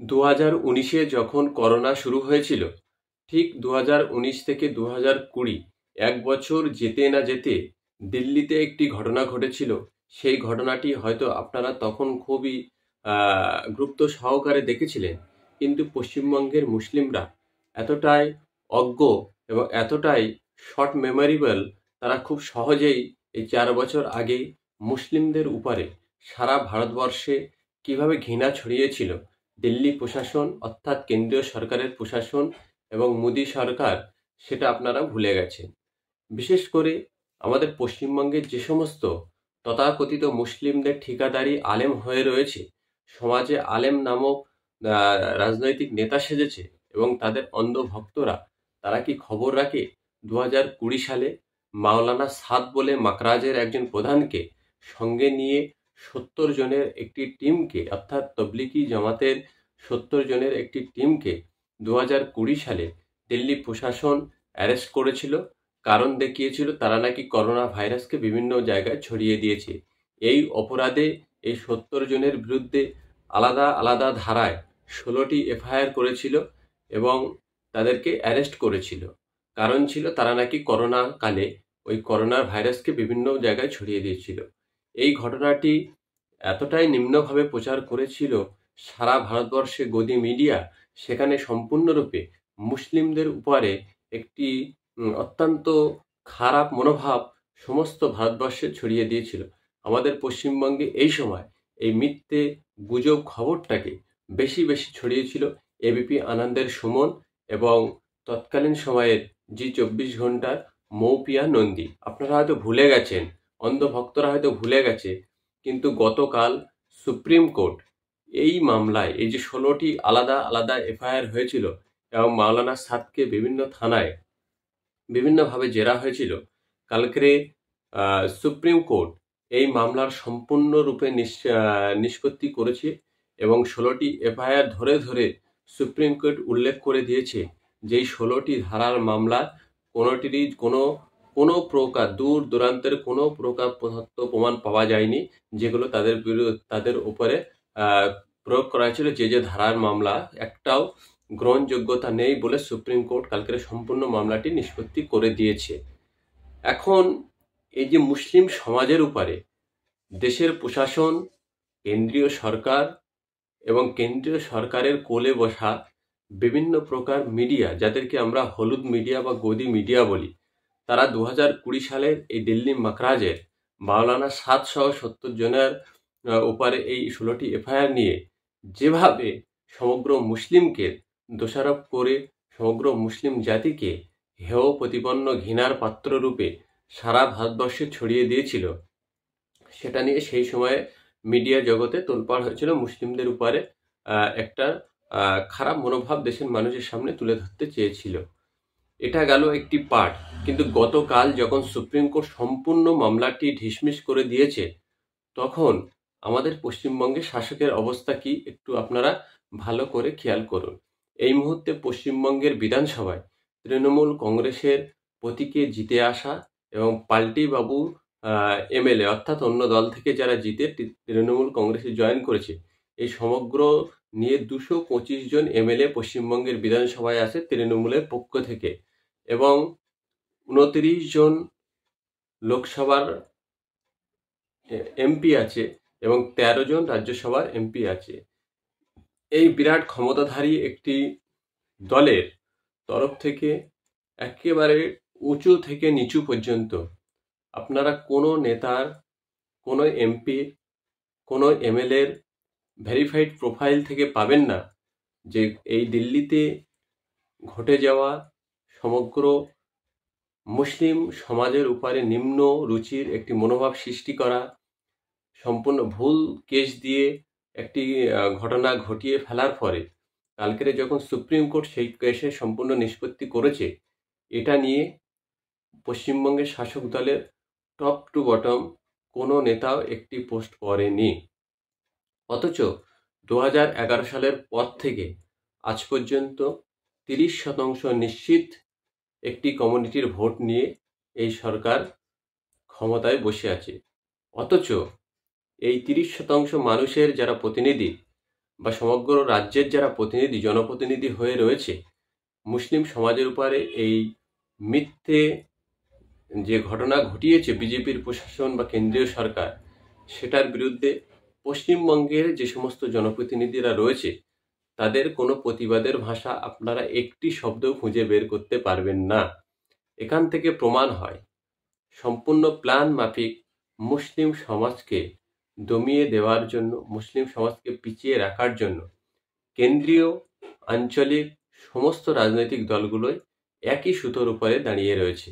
2019-এ যখন করোনা শুরু হয়েছিল, ঠিক 2019 থেকে 2020 এক বছর যেতে না যেতে দিল্লিতে একটি ঘটনা ঘটেছিল। সেই ঘটনাটি হয়তো আপনারা তখন খুবই গুরুত্ব সহকারে দেখেছিলেন। কিন্তু পশ্চিমবঙ্গের মুসলিমরা এতটাই অজ্ঞ এবং এতটাই শর্ট মেমোরেবল, তারা খুব সহজেই এই 4 বছর আগে মুসলিমদের উপরে সারা ভারতবর্ষে কিভাবে ঘৃণা ছড়িয়েছিল দিল্লি প্রশাসন অর্থাৎ কেন্দ্রীয় সরকারের প্রশাসন এবং মোদী সরকার, সেটা আপনারা ভুলে গেছেন। বিশেষ করে আমাদের পশ্চিমবঙ্গের যে সমস্ত তথাকথিত মুসলিমদের ঠিকাদারি আলেম হয়ে রয়েছে, সমাজে আলেম নামক রাজনৈতিক নেতা সেজেছে এবং তাদের অন্ধ ভক্তরা, তারা কি খবর রাখে 2020 সালে মাওলানা সাদ বলে মাকরাজের একজন প্রধানকে সঙ্গে নিয়ে 70 জনের একটি টিমকে, অর্থাৎ তবলিগি জামাতের 70 জনের একটি টিমকে 2020 সালে দিল্লি প্রশাসন অ্যারেস্ট করেছিল। কারণ দেখিয়েছিল তারা নাকি করোনা ভাইরাসকে বিভিন্ন জায়গায় ছড়িয়ে দিয়েছে। এই অপরাধে এই 70 জনের বিরুদ্ধে আলাদা আলাদা ধারায় 16টি এফআইআর করেছিল এবং তাদেরকে অ্যারেস্ট করেছিল। কারণ ছিল তারা নাকি করোনা কালে ওই করোনার ভাইরাসকে বিভিন্ন জায়গায় ছড়িয়ে দিয়েছিল। এই ঘটনাটি এতটাই নিম্নভাবে প্রচার করেছিল সারা ভারতবর্ষে গদি মিডিয়া, সেখানে সম্পূর্ণরূপে মুসলিমদের উপরে একটি অত্যন্ত খারাপ মনোভাব সমস্ত ভারতবর্ষে ছড়িয়ে দিয়েছিল। আমাদের পশ্চিমবঙ্গে এই সময় এই মিথ্যে গুজব খবরটাকে বেশি বেশি ছড়িয়েছিল এবিপি আনন্দের সুমন এবং তৎকালীন সময়ের জি 24 ঘন্টার মৌপিয়া নন্দী। আপনারা হয়তো ভুলে গেছেন, অন্ধ ভক্তরা হয়তো ভুলে গেছে, কিন্তু গতকাল সুপ্রিম কোর্ট এই মামলায়, এই যে 16টি আলাদা আলাদা এফআইআর হয়েছিল এবং মাওলানা সাদকে বিভিন্ন থানায় বিভিন্নভাবে জেরা হয়েছিল, কালকে সুপ্রিম কোর্ট এই মামলার সম্পূর্ণরূপে নিষ্পত্তি করেছে এবং 16টি এফআইআর ধরে ধরে সুপ্রিম কোর্ট উল্লেখ করে দিয়েছে যে এই 16টি ধারার মামলা কোনোটিরই কোনো প্রকার দূর দূরান্তের কোনো প্রকার তথ্য প্রমাণ পাওয়া যায়নি, যেগুলো তাদের উপরে প্রয়োগ করা হয়েছিল। যে যে ধারার মামলা একটাও গ্রহণযোগ্যতা নেই বলে সুপ্রিম কোর্ট কালকের সম্পূর্ণ মামলাটি নিষ্পত্তি করে দিয়েছে। এখন এই যে মুসলিম সমাজের উপরে দেশের প্রশাসন, কেন্দ্রীয় সরকার এবং কেন্দ্রীয় সরকারের কোলে বসা বিভিন্ন প্রকার মিডিয়া, যাদেরকে আমরা হলুদ মিডিয়া বা গদি মিডিয়া বলি, তারা 2020 সালের এই দিল্লি মাকরাজের মাওলানা সাদ সহ 70 জনের উপরে এই 16টি এফআইআর নিয়ে যেভাবে সমগ্র মুসলিমকে দোষারোপ করে সমগ্র মুসলিম জাতিকে হেয় প্রতিপন্ন ঘৃণার পাত্ররূপে সারা ভারতবর্ষে ছড়িয়ে দিয়েছিল, সেটা নিয়ে সেই সময়ে মিডিয়া জগতে তোলপাড় হয়েছিল। মুসলিমদের উপরে একটা খারাপ মনোভাব দেশের মানুষের সামনে তুলে ধরতে চেয়েছিল। এটা গেল একটি পার্ট। কিন্তু গতকাল যখন সুপ্রিম কোর্ট সম্পূর্ণ মামলাটি ঢিসমিস করে দিয়েছে, তখন আমাদের পশ্চিমবঙ্গের শাসকের অবস্থা কি একটু আপনারা ভালো করে খেয়াল করুন। এই মুহূর্তে পশ্চিমবঙ্গের বিধানসভায় তৃণমূল কংগ্রেসের প্রতীকে জিতে আসা এবং পাল্টি বাবু এমএলএ, অর্থাৎ অন্য দল থেকে যারা জিতে তৃণমূল কংগ্রেসে জয়েন করেছে, এই সমগ্র নিয়ে 225 জন এমএলএ পশ্চিমবঙ্গের বিধানসভায় আসে তৃণমূলের পক্ষ থেকে এবং 29 জন লোকসভার এমপি আছে এবং 13 জন রাজ্যসভার এমপি আছে। এই বিরাট ক্ষমতাধারী একটি দলের তরফ থেকে একেবারে উঁচু থেকে নিচু পর্যন্ত আপনারা কোনো নেতার, কোনো এমপির, কোনো এমএলএর ভেরিফাইড প্রোফাইল থেকে পাবেন না যে এই দিল্লিতে ঘটে যাওয়া সমগ্র মুসলিম সমাজের উপরে নিম্ন রুচির একটি মনোভাব সৃষ্টি করা, সম্পূর্ণ ভুল কেস দিয়ে একটি ঘটনা ঘটিয়ে ফেলার পরে কালকের যখন সুপ্রিম কোর্ট সেই কেসে সম্পূর্ণ নিষ্পত্তি করেছে, এটা নিয়ে পশ্চিমবঙ্গের শাসক দলের টপ টু বটম কোনো নেতাও একটি পোস্ট করেনি। অথচ 2011 সালের পর থেকে আজ পর্যন্ত 30% নিশ্চিত একটি কমিউনিটির ভোট নিয়ে এই সরকার ক্ষমতায় বসে আছে। অথচ এই 30% মানুষের যারা প্রতিনিধি, বা সমগ্র রাজ্যের যারা প্রতিনিধি জনপ্রতিনিধি হয়ে রয়েছে, মুসলিম সমাজের উপরে এই মিথ্যে যে ঘটনা ঘটিয়েছে বিজেপির প্রশাসন বা কেন্দ্রীয় সরকার, সেটার বিরুদ্ধে পশ্চিমবঙ্গের যে সমস্ত জনপ্রতিনিধিরা রয়েছে তাদের কোনো প্রতিবাদের ভাষা আপনারা একটি শব্দও খুঁজে বের করতে পারবেন না। এখান থেকে প্রমাণ হয় সম্পূর্ণ প্ল্যান মাফিক মুসলিম সমাজকে দমিয়ে দেওয়ার জন্য, মুসলিম সমাজকে পিছিয়ে রাখার জন্য কেন্দ্রীয় আঞ্চলিক সমস্ত রাজনৈতিক দলগুলোই একই সুতোর উপরে দাঁড়িয়ে রয়েছে।